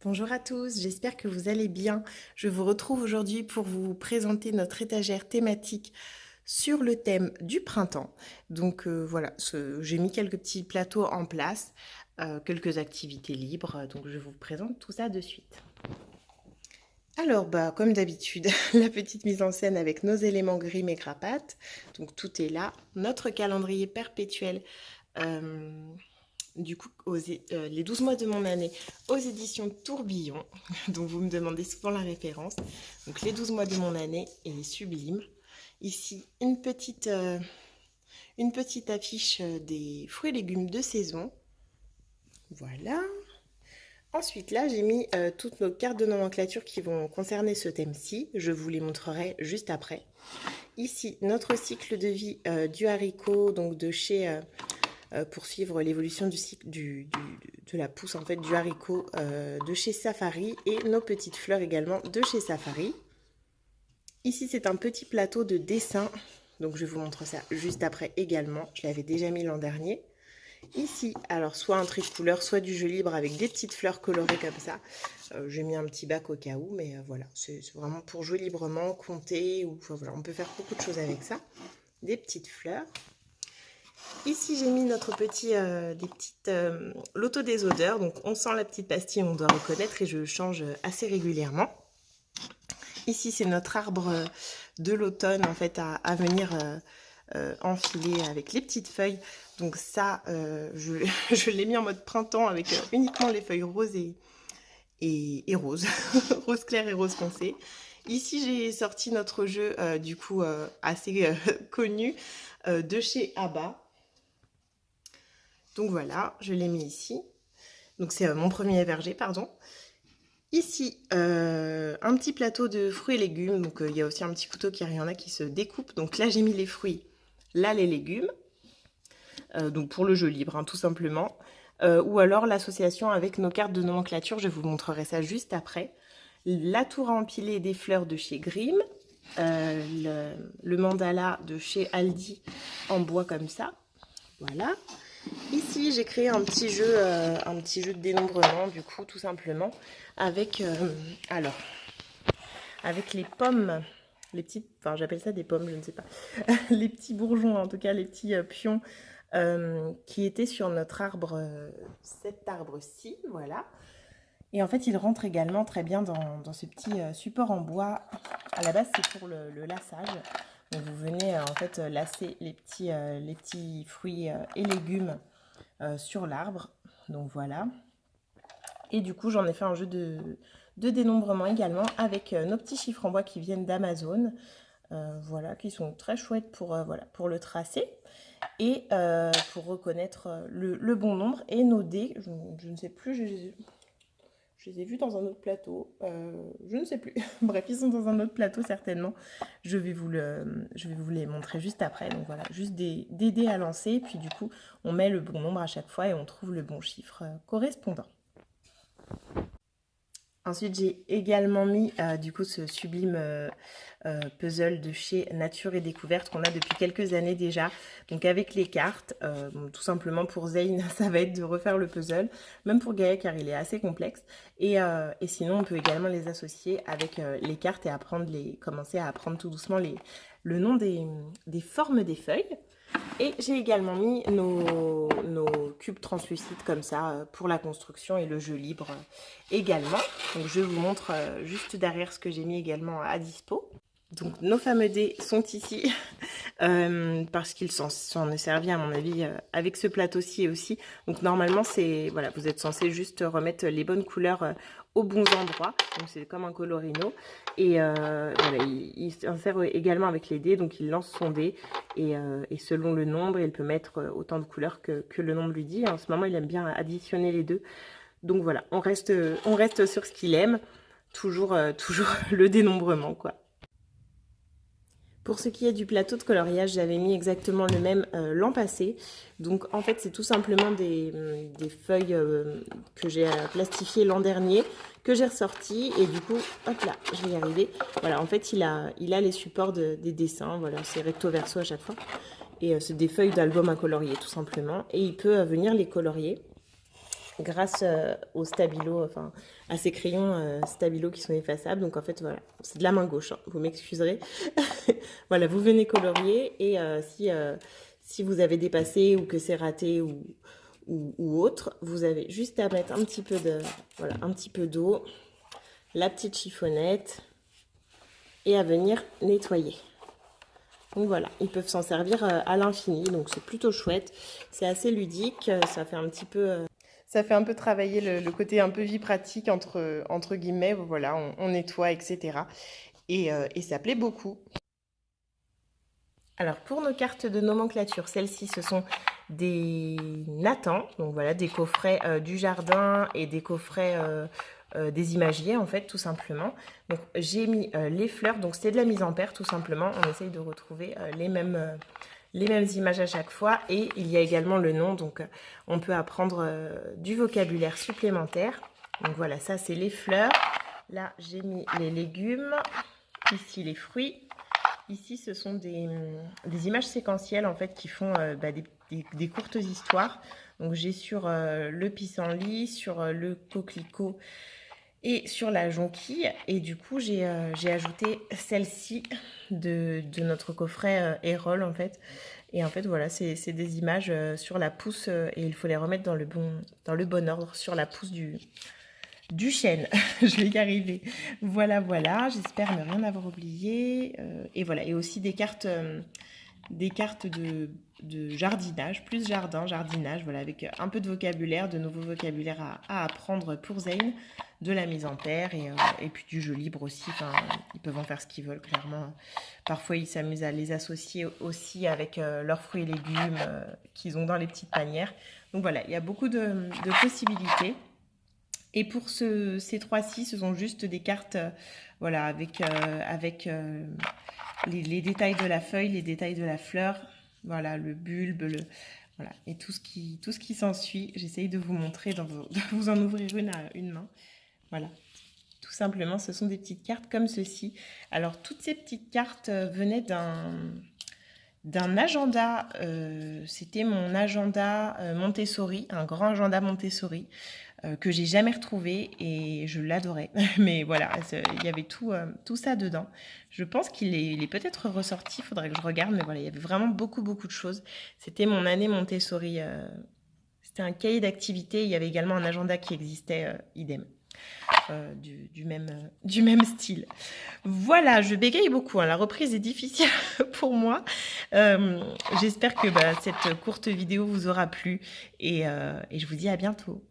Bonjour à tous, j'espère que vous allez bien. Je vous retrouve aujourd'hui pour vous présenter notre étagère thématique sur le thème du printemps. Donc voilà, j'ai mis quelques petits plateaux en place, quelques activités libres, donc je vous présente tout ça de suite. Alors, comme d'habitude, la petite mise en scène avec nos éléments gris et grappates. Donc tout est là. Notre calendrier perpétuel. euh, du coup, les 12 mois de mon année aux éditions Tourbillon, dont vous me demandez souvent la référence. Donc, les 12 mois de mon année est sublime. Ici, une petite affiche des fruits et légumes de saison. Voilà. Ensuite, là, j'ai mis toutes nos cartes de nomenclature qui vont concerner ce thème-ci. Je vous les montrerai juste après. Ici, notre cycle de vie du haricot, donc de chez pour suivre l'évolution du cycle de la pousse en fait du haricot de chez Safari et nos petites fleurs également de chez Safari. Ici c'est un petit plateau de dessin, donc je vous montre ça juste après également, je l'avais déjà mis l'an dernier. Ici, alors soit un trait de couleur, soit du jeu libre avec des petites fleurs colorées comme ça. J'ai mis un petit bac au cas où, mais voilà, c'est vraiment pour jouer librement, compter, ou voilà, on peut faire beaucoup de choses avec ça. Des petites fleurs. Ici, j'ai mis notre petit, loto des odeurs. Donc, on sent la petite pastille, on doit reconnaître et je change assez régulièrement. Ici, c'est notre arbre de l'automne, en fait, à venir enfiler avec les petites feuilles. Donc ça, je l'ai mis en mode printemps avec uniquement les feuilles roses et rose. Rose clair et rose foncé. Ici, j'ai sorti notre jeu, du coup, assez connu de chez Abba. Donc voilà, je l'ai mis ici. Donc c'est mon premier verger, pardon. Ici, un petit plateau de fruits et légumes. Donc il y a aussi un petit couteau il y en a qui se découpe. Donc là, j'ai mis les fruits, là les légumes. Donc pour le jeu libre, hein, tout simplement. Ou alors l'association avec nos cartes de nomenclature. Je vous montrerai ça juste après. La tour à empiler des fleurs de chez Grimm. Le mandala de chez Aldi en bois comme ça. Voilà. Ici, j'ai créé un petit jeu de dénombrement, du coup, tout simplement, avec, avec les pommes, les petites, enfin, j'appelle ça des pommes, je ne sais pas, les petits bourgeons, en tout cas, les petits pions qui étaient sur notre arbre, cet arbre-ci, voilà. Et en fait, il rentre également très bien dans ce petit support en bois. À la base, c'est pour le lassage. Donc, vous venez en fait lasser les petits fruits et légumes sur l'arbre. Donc voilà. Et du coup, j'en ai fait un jeu de dénombrement également avec nos petits chiffres en bois qui viennent d'Amazon. Voilà, qui sont très chouettes voilà, pour le tracer et pour reconnaître le bon nombre. Et nos dés, je ne sais plus, je les ai vus dans un autre plateau. Je ne sais plus. Bref, ils sont dans un autre plateau certainement. Je vais vous les montrer juste après. Donc voilà, juste des dés à lancer. Puis du coup, on met le bon nombre à chaque fois et on trouve le bon chiffre correspondant. Ensuite, j'ai également mis du coup ce sublime puzzle de chez Nature et Découverte qu'on a depuis quelques années déjà. Donc avec les cartes, bon, tout simplement pour Zayn, ça va être de refaire le puzzle, même pour Gaël car il est assez complexe. Et sinon, on peut également les associer avec les cartes et commencer à apprendre tout doucement le nom des formes des feuilles. Et j'ai également mis nos cubes translucides comme ça pour la construction et le jeu libre également. Donc je vous montre juste derrière ce que j'ai mis également à dispo. Donc nos fameux dés sont ici parce qu'ils s'en est servi à mon avis avec ce plateau-ci aussi. Donc normalement voilà, vous êtes censé juste remettre les bonnes couleurs aux bons endroits. Donc c'est comme un colorino. Et voilà, il s'insère également avec les dés. Donc il lance son dé et selon le nombre, il peut mettre autant de couleurs que le nombre lui dit. En ce moment, il aime bien additionner les deux. Donc voilà, on reste sur ce qu'il aime. Toujours le dénombrement, quoi. Pour ce qui est du plateau de coloriage, j'avais mis exactement le même l'an passé. Donc en fait, c'est tout simplement des feuilles que j'ai plastifiées l'an dernier, que j'ai ressorties. Et du coup, hop là, je vais y arriver. Voilà, en fait, il a les supports des dessins. Voilà, c'est recto verso à chaque fois. Et c'est des feuilles d'album à colorier, tout simplement. Et il peut venir les colorier. grâce au stabilo, enfin à ces crayons stabilo qui sont effaçables. Donc en fait voilà, c'est de la main gauche, hein, vous m'excuserez. Voilà, vous venez colorier et si vous avez dépassé ou que c'est raté ou autre, vous avez juste à mettre un petit peu de, voilà, un petit peu d'eau, la petite chiffonnette et à venir nettoyer. Donc voilà, ils peuvent s'en servir à l'infini, donc c'est plutôt chouette, c'est assez ludique, ça fait un petit peu... ça fait un peu travailler le côté un peu vie pratique entre guillemets, voilà, on nettoie, etc. Et ça plaît beaucoup. Alors pour nos cartes de nomenclature, celles-ci ce sont des natans, donc voilà, des coffrets du jardin et des coffrets des imagiers en fait tout simplement. Donc j'ai mis les fleurs, donc c'est de la mise en paire tout simplement, on essaye de retrouver les mêmes images à chaque fois et il y a également le nom, donc on peut apprendre du vocabulaire supplémentaire. Donc voilà, ça c'est les fleurs, là j'ai mis les légumes, ici les fruits. Ici, ce sont des images séquentielles en fait qui font des courtes histoires. Donc j'ai sur le pissenlit, sur le coquelicot et sur la jonquille. Et du coup, j'ai ajouté celle-ci de notre coffret Erol en fait. Et en fait, voilà, c'est des images sur la pousse et il faut les remettre dans le bon ordre sur la pousse du chêne. Je vais y arriver. Voilà, voilà. J'espère ne rien avoir oublié. Et voilà. Et aussi des cartes de jardinage, plus jardinage, voilà, avec un peu de vocabulaire, de nouveaux vocabulaires à apprendre pour Zayn, de la mise en paire et puis du jeu libre aussi. Enfin, ils peuvent en faire ce qu'ils veulent, clairement. Parfois, ils s'amusent à les associer aussi avec leurs fruits et légumes qu'ils ont dans les petites panières. Donc voilà, il y a beaucoup de possibilités. Et pour ces trois-ci, ce sont juste des cartes voilà, avec les détails de la feuille, les détails de la fleur, voilà, le bulbe, voilà, et tout ce qui s'ensuit. J'essaye de vous montrer, de vous en ouvrir une à une main. Voilà, tout simplement, ce sont des petites cartes comme ceci. Alors, toutes ces petites cartes venaient d'un agenda, c'était mon agenda Montessori, un grand agenda Montessori que j'ai jamais retrouvé et je l'adorais. Mais voilà, il y avait tout ça dedans. Je pense qu'il est peut-être ressorti, il faudrait que je regarde, mais voilà, il y avait vraiment beaucoup de choses. C'était mon année Montessori, c'était un cahier d'activité, il y avait également un agenda qui existait, idem. Du même style. Voilà, je bégaye beaucoup, hein. La reprise est difficile pour moi. J'espère que cette courte vidéo vous aura plu et je vous dis à bientôt.